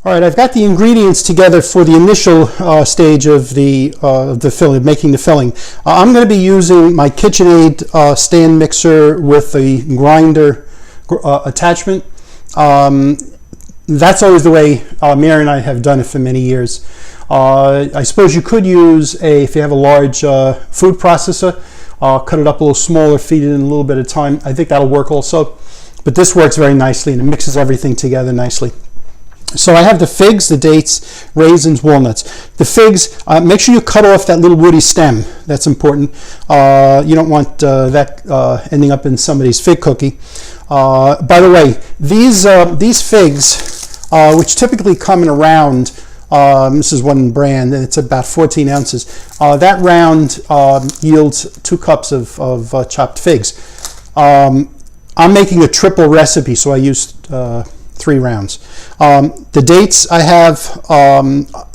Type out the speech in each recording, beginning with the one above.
All right, I've got the ingredients together for the initial stage of the filling, making the filling. I'm going to be using my KitchenAid stand mixer with the grinder attachment. That's always the way Mary and I have done it for many years. I suppose you could use if you have a large food processor, cut it up a little smaller, feed it in a little bit of time. I think that'll work also. But this works very nicely and it mixes everything together nicely. So I have the figs, the dates, raisins, walnuts. The figs, make sure you cut off that little woody stem. That's important. You don't want that ending up in somebody's fig cookie. By the way, these figs, which typically come in a round, this is one brand, and it's about 14 ounces. That round yields 2 cups of chopped figs. I'm making a triple recipe, so I used 3 rounds. The dates I have,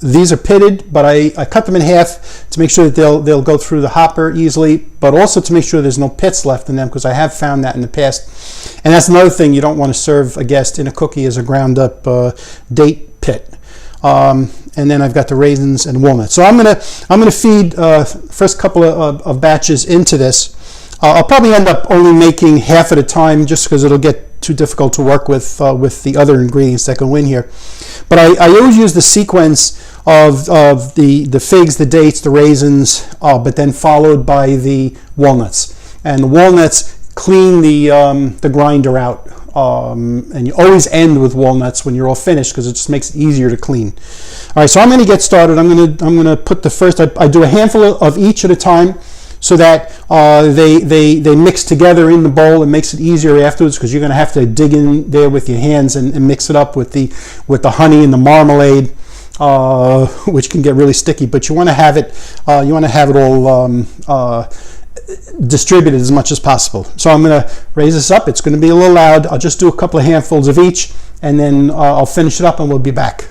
these are pitted, but I cut them in half to make sure that they'll go through the hopper easily, but also to make sure there's no pits left in them, because I have found that in the past. And that's another thing, you don't want to serve a guest in a cookie as a ground up date pit. And then I've got the raisins and walnuts. So I'm gonna feed first couple of batches into this. I'll probably end up only making half at a time, just because it'll get too difficult to work with the other ingredients that go in here. But I always use the sequence of the figs, the dates, the raisins, but then followed by the walnuts. And the walnuts clean the grinder out. And you always end with walnuts when you're all finished, because it just makes it easier to clean. All right, so I'm going to get started. I'm going to put the first. I do a handful of each at a time, so that they mix together in the bowl. It makes it easier afterwards, because you're going to have to dig in there with your hands and mix it up with the honey and the marmalade, which can get really sticky. But you want to have it all distributed as much as possible. So I'm going to raise this up. It's going to be a little loud. I'll just do a couple of handfuls of each, and then I'll finish it up, and we'll be back.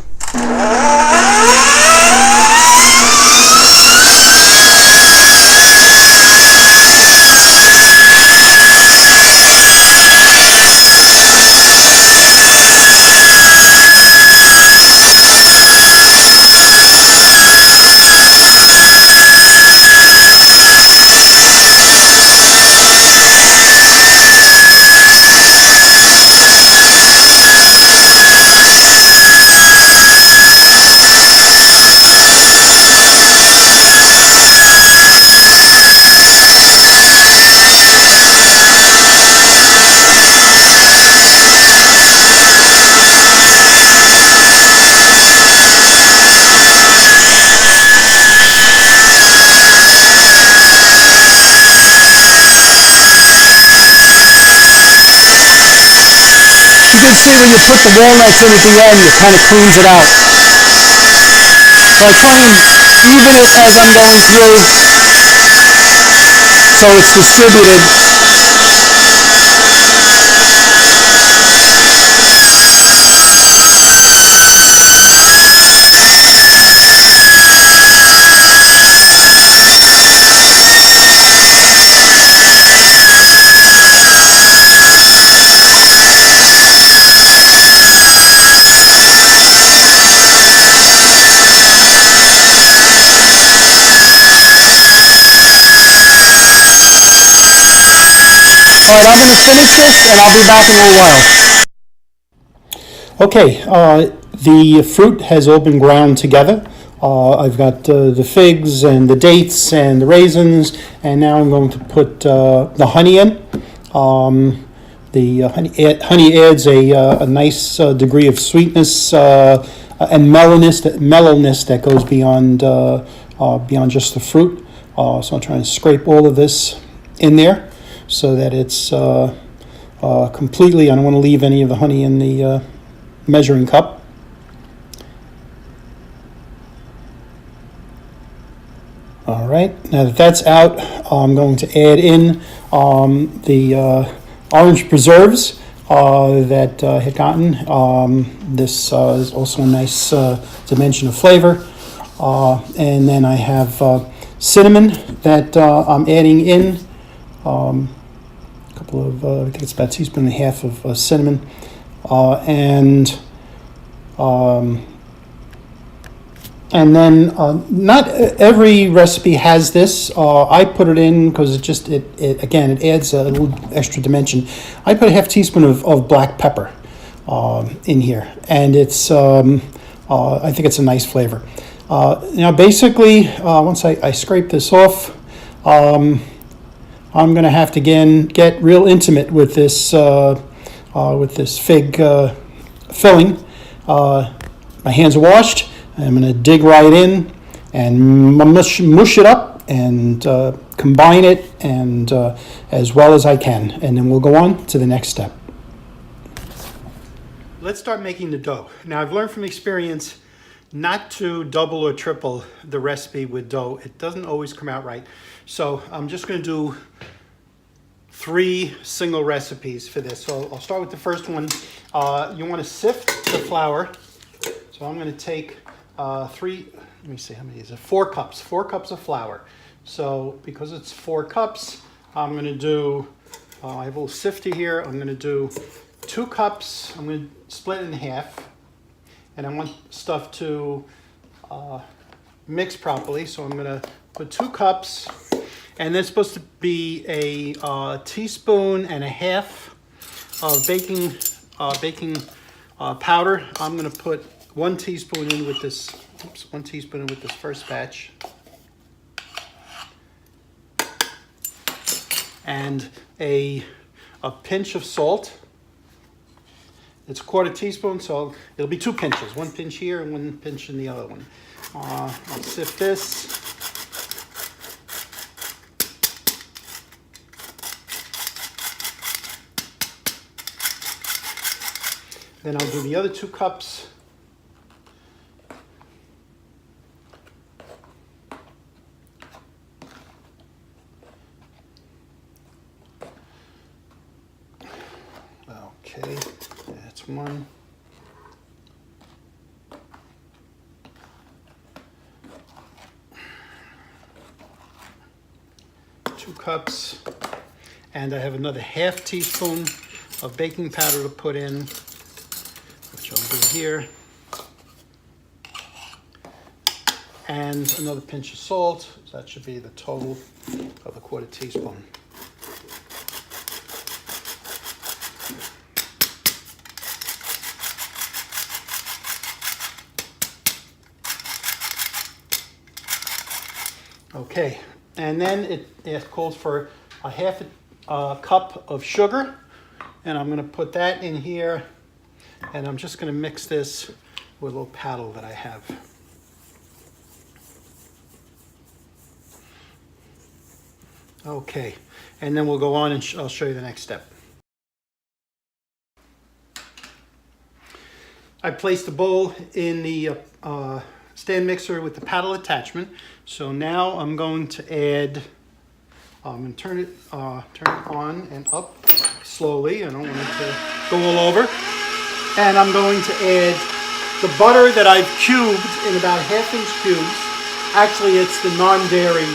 You can see when you put the walnuts in at the end, it kind of cleans it out. So I try and even it as I'm going through, so it's distributed. All right, I'm going to finish this, and I'll be back in a little while. Okay, the fruit has all been ground together. I've got the figs and the dates and the raisins, and now I'm going to put the honey in. The honey adds a nice degree of sweetness and mellowness that goes beyond just the fruit. So I'm trying to scrape all of this in there, so that it's completely, I don't want to leave any of the honey in the measuring cup. All right, now that that's out, I'm going to add in the orange preserves that had gotten. This is also a nice dimension of flavor. And then I have cinnamon that I'm adding in. A couple of, I think it's about a teaspoon and a half of cinnamon, and then not every recipe has this. I put it in because it adds a little extra dimension. I put a half teaspoon of black pepper in here, and it's I think it's a nice flavor. Now basically, once I scrape this off, I'm going to have to again get real intimate with this fig filling, My hands are washed. I'm going to dig right in and mush it up and combine it and as well as I can. And then we'll go on to the next step. Let's start making the dough. Now I've learned from experience not to double or triple the recipe with dough. It doesn't always come out right. So I'm just going to do 3 single recipes for this. So I'll start with the first one. You want to sift the flour. So I'm going to take 3, let me see how many is it? 4 cups. 4 cups of flour. So because it's 4 cups, I'm going to do, I have a little sifter here. I'm going to do 2 cups. I'm going to split it in half. And I want stuff to mix properly. So I'm going to put 2 cups. And there's supposed to be a teaspoon and a half of baking powder. I'm going to put 1 teaspoon in with this. Oops, 1 teaspoon in with this first batch. And a pinch of salt. It's a 1/4 teaspoon, so it'll be 2 pinches. 1 pinch here and 1 pinch in the other one. I'll sift this. Then I'll do the other 2 cups. Okay, that's 1. 2 cups. And I have another 1/2 teaspoon of baking powder to put in, which I'll do here. And another pinch of salt. So that should be the total of a 1/4 teaspoon. Okay, and then it calls for a 1/2 cup of sugar, and I'm going to put that in here, and I'm just going to mix this with a little paddle that I have. Okay, and then we'll go on and I'll show you the next step. I placed the bowl in the stand mixer with the paddle attachment. So now I'm going to add, I'm going to turn it on and up slowly. I don't want it to go all over. And I'm going to add the butter that I've cubed in about 1/2 inch cubes. Actually, it's the non-dairy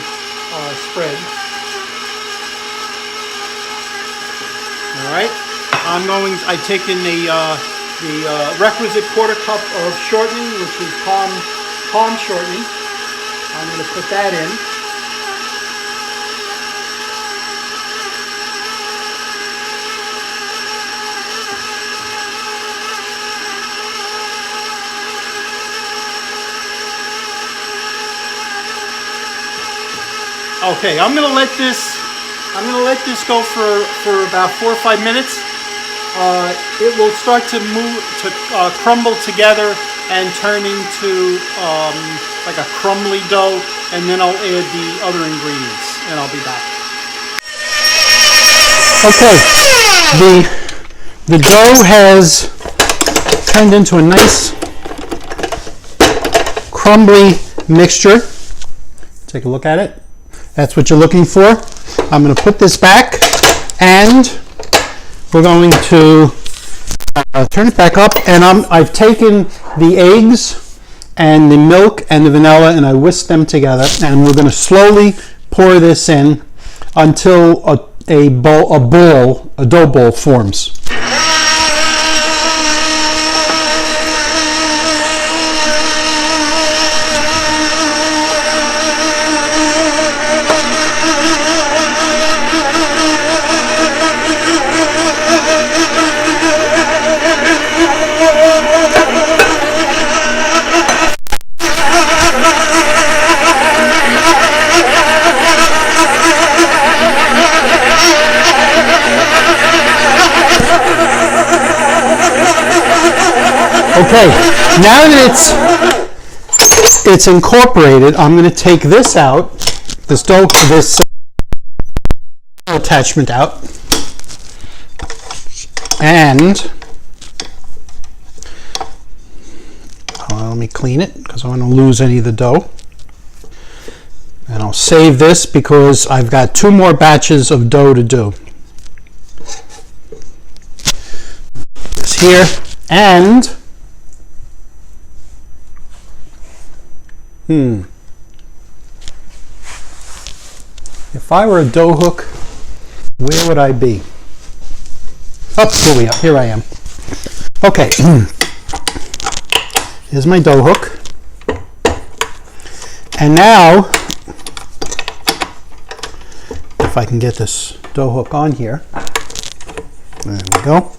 spread. All right. I've taken the requisite 1/4 cup of shortening, which is palm shortening. I'm going to put that in. Okay, I'm going to let this go for about 4 or 5 minutes. It will start to crumble together and turn into like a crumbly dough, and then I'll add the other ingredients, and I'll be back. Okay, the dough has turned into a nice crumbly mixture. Take a look at it. That's what you're looking for. I'm going to put this back, and we're going to turn it back up, and I've taken the eggs and the milk and the vanilla, and I whisked them together, and we're going to slowly pour this in until a dough ball forms. Okay, now that it's incorporated, I'm going to take this out, this attachment out, and let me clean it because I don't want to lose any of the dough. And I'll save this because I've got 2 more batches of dough to do. This here, and if I were a dough hook, where would I be? Oh, here I am. Okay, here's my dough hook. And now, if I can get this dough hook on here, there we go.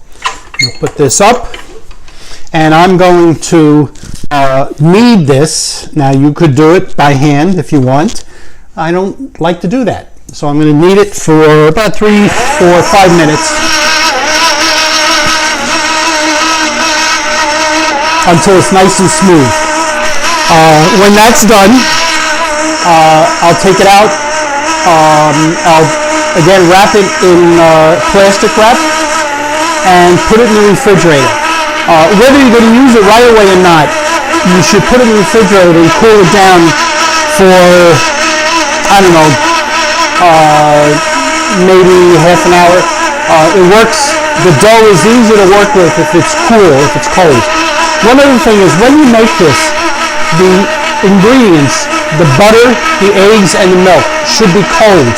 I'll put this up, and I'm going to knead this. Now you could do it by hand if you want. I don't like to do that. So I'm going to knead it for about 3, 4, 5 minutes until it's nice and smooth. When that's done, I'll take it out. I'll again wrap it in plastic wrap and put it in the refrigerator. Whether you're going to use it right away or not, you should put it in the refrigerator and cool it down for, I don't know, maybe half an hour. It works. The dough is easy to work with if it's cool, if it's cold. One other thing is when you make this, the ingredients, the butter, the eggs, and the milk should be cold.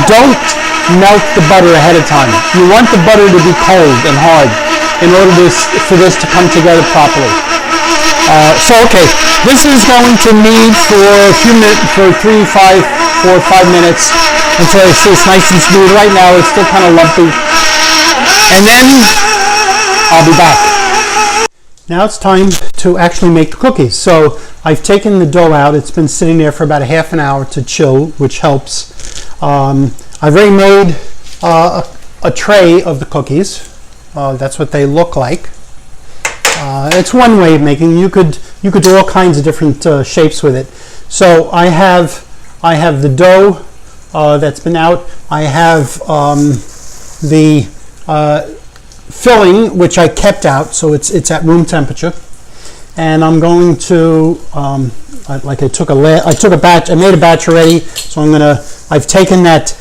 Don't melt the butter ahead of time. You want the butter to be cold and hard in order for this to come together properly. Okay, this is going to knead for a few minutes, for 3, 5, 4, 5 minutes until it's nice and smooth. Right now it's still kind of lumpy. And then I'll be back. Now it's time to actually make the cookies. So I've taken the dough out. It's been sitting there for about a half an hour to chill, which helps. I've already made a tray of the cookies. That's what they look like. It's one way of making. You could do all kinds of different shapes with it. So I have the dough that's been out. I have the filling, which I kept out, so it's at room temperature. And I'm going to I took a batch. I made a batch already, so I've taken that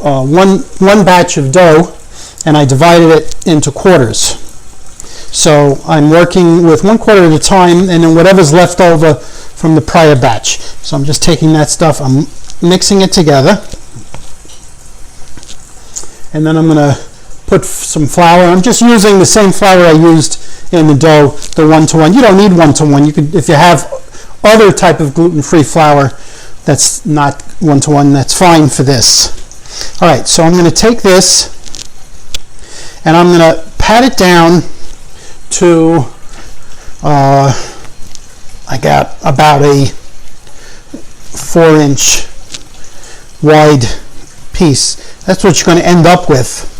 one batch of dough and I divided it into quarters. So I'm working with 1/4 at a time, and then whatever's left over from the prior batch. So I'm just taking that stuff, I'm mixing it together, and then I'm going to put some flour. I'm just using the same flour I used in the dough, the 1-to-1. You don't need 1-to-1. You could, if you have other type of gluten-free flour that's not 1-to-1, that's fine for this. All right, so I'm going to take this and I'm going to pat it down to I got about a 4-inch wide piece. That's what you're going to end up with.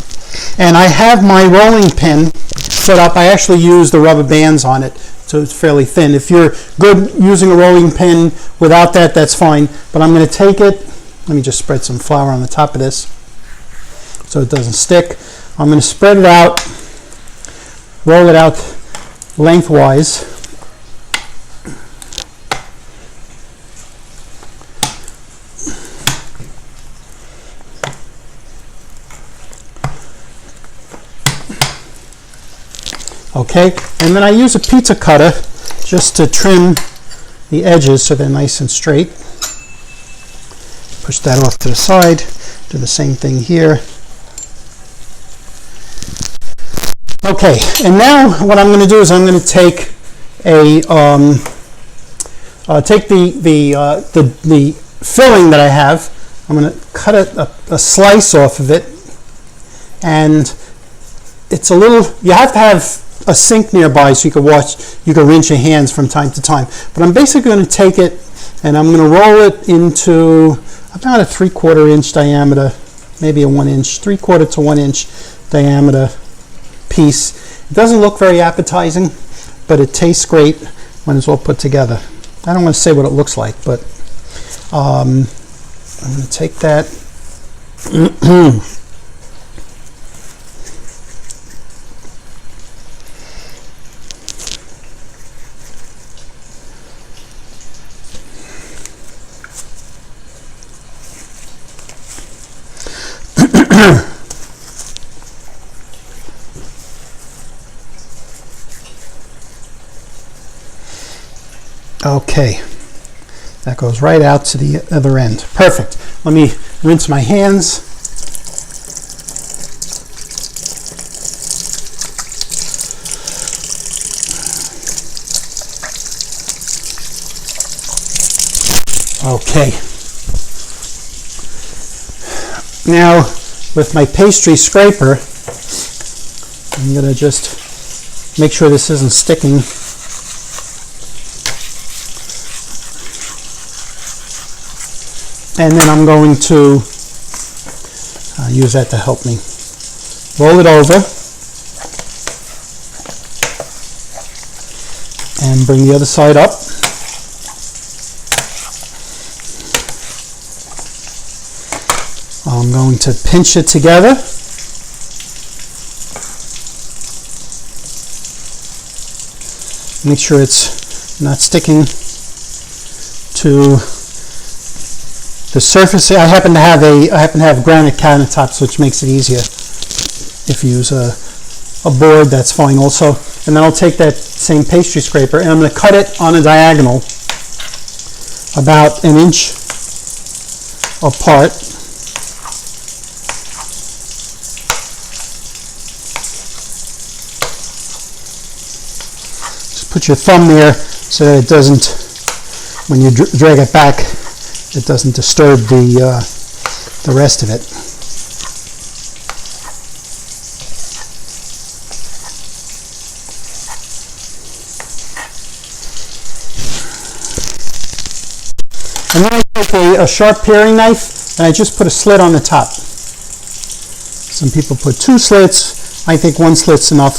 And I have my rolling pin set up. I actually use the rubber bands on it, so it's fairly thin. If you're good using a rolling pin without that, that's fine. But I'm going to take it. Let me just spread some flour on the top of this so it doesn't stick. I'm going to spread it out, roll it out lengthwise. Okay, and then I use a pizza cutter just to trim the edges so they're nice and straight. Push that off to the side. Do the same thing here. Okay, and now what I'm going to do is I'm going to take a the filling that I have. I'm going to cut a slice off of it, and it's a little. You have to have a sink nearby so you can rinse your hands from time to time. But I'm basically going to take it and I'm going to roll it into about a 3/4 inch diameter, maybe a 1 inch, 3/4 to 1 inch diameter piece. It doesn't look very appetizing, but it tastes great when it's all put together. I don't want to say what it looks like, but I'm going to take that. Okay, that goes right out to the other end. Perfect. Let me rinse my hands. Okay. Now, with my pastry scraper, I'm going to just make sure this isn't sticking. And then I'm going to use that to help me. Roll it over and bring the other side up. I'm going to pinch it together. Make sure it's not sticking to the surface. I happen to have granite countertops, which makes it easier. If you use a board, that's fine also. And then I'll take that same pastry scraper and I'm going to cut it on a diagonal about 1 inch apart. Just put your thumb there so that it doesn't, when you drag it back, it doesn't disturb the rest of it. And then I take a sharp paring knife and I just put a slit on the top. Some people put 2 slits. I think 1 slit's enough,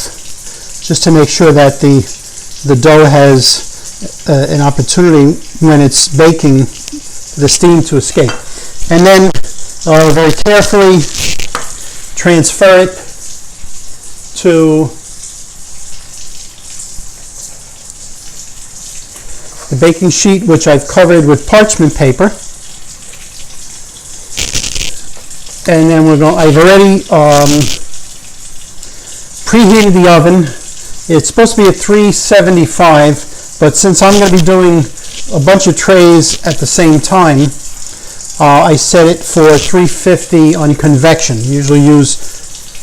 just to make sure that the dough has an opportunity when it's baking the steam to escape. And then very carefully transfer it to the baking sheet, which I've covered with parchment paper. And then I've already preheated the oven. It's supposed to be at 375, but since I'm going to be doing a bunch of trays at the same time, I set it for 350 on convection. Usually use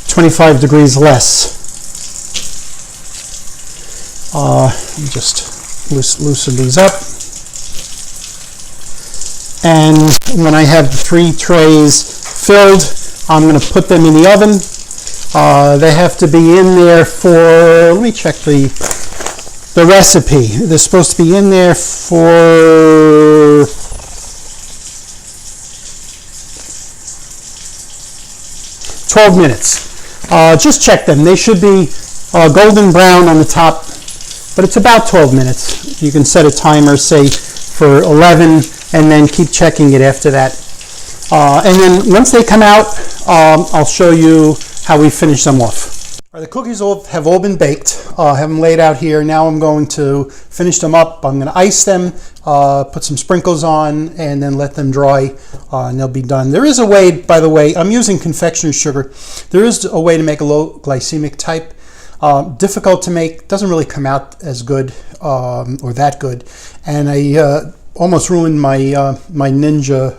25 degrees less. Let me just loosen these up. And when I have the 3 trays filled, I'm going to put them in the oven. They have to be in there for, let me check the recipe. They're supposed to be in there for 12 minutes. Just check them. They should be golden brown on the top, but it's about 12 minutes. You can set a timer, say for 11, and then keep checking it after that. And then once they come out, I'll show you how we finish them off. The cookies have all been baked. I have them laid out here. Now I'm going to finish them up. I'm going to ice them, put some sprinkles on, and then let them dry, and they'll be done. There is a way, by the way, I'm using confectioner's sugar. There is a way to make a low glycemic type. Difficult to make, doesn't really come out as good or that good. And I almost ruined my Ninja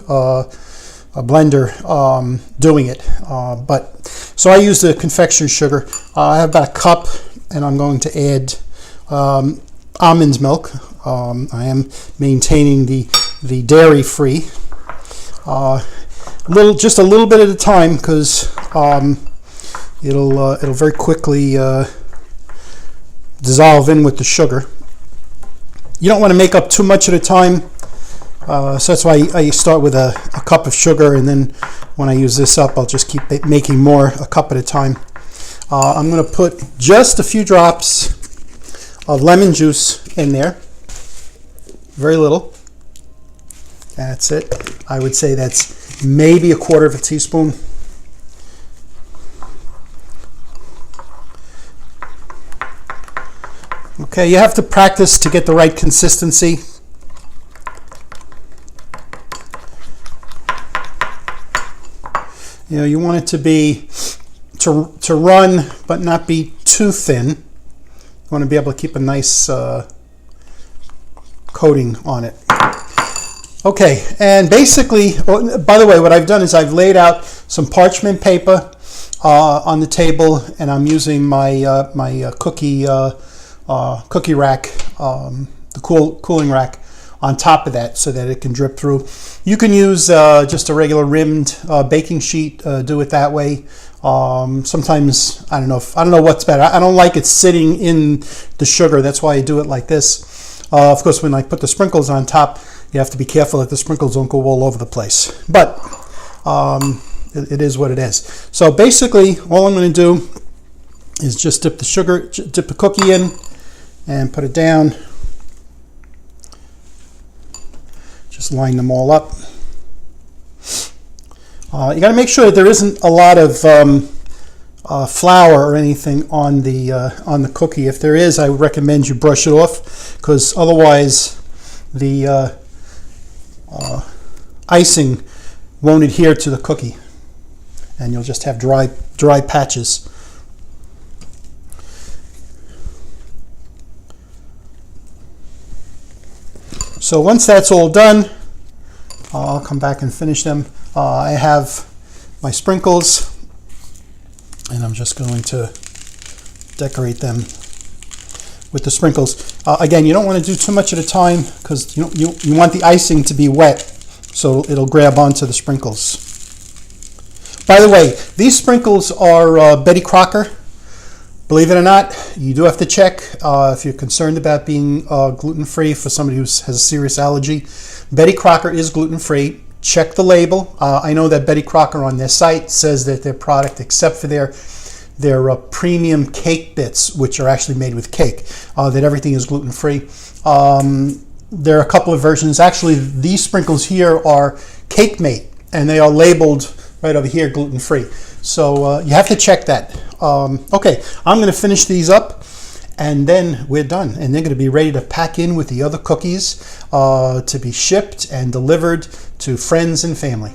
blender doing it. So I use the confectioner's sugar. I have about a cup, and I'm going to add almond milk. I am maintaining the dairy free. Just a little bit at a time, because it'll very quickly dissolve in with the sugar. You don't want to make up too much at a time, so that's why I start with a cup of sugar, and then when I use this up, I'll just keep making more, a cup at a time. I'm going to put just a few drops lemon juice in there. Very little. That's it. I would say that's maybe a quarter of a teaspoon. Okay, you have to practice to get the right consistency. You know, you want it to be to run but not be too thin. You want to be able to keep a nice coating on it. Okay, and basically, by the way, what I've done is I've laid out some parchment paper on the table, and I'm using my my cookie rack, the cooling rack, on top of that so that it can drip through. You can use just a regular rimmed baking sheet. Do it that way. Sometimes I don't know what's better. I don't like it sitting in the sugar. That's why I do it like this. Of course, when I put the sprinkles on top, you have to be careful that the sprinkles don't go all over the place. But it is what it is. So basically, all I'm going to do is just dip the cookie in, and put it down. Just line them all up. You got to make sure that there isn't a lot of flour or anything on the cookie. If there is, I would recommend you brush it off, because otherwise the icing won't adhere to the cookie, and you'll just have dry patches. So once that's all done, I'll come back and finish them. I have my sprinkles, and I'm just going to decorate them with the sprinkles. Again, you don't want to do too much at a time, because you want the icing to be wet, so it'll grab onto the sprinkles. By the way, these sprinkles are Betty Crocker. Believe it or not, you do have to check if you're concerned about being gluten-free for somebody who has a serious allergy. Betty Crocker is gluten-free. Check the label. I know that Betty Crocker on their site says that their product, except for their premium cake bits, which are actually made with cake, that everything is gluten-free. There are a couple of versions. Actually, these sprinkles here are Cake Mate, and they are labeled right over here gluten-free. So you have to check that. Okay, I'm going to finish these up, and then we're done. And they're going to be ready to pack in with the other cookies to be shipped and delivered to friends and family.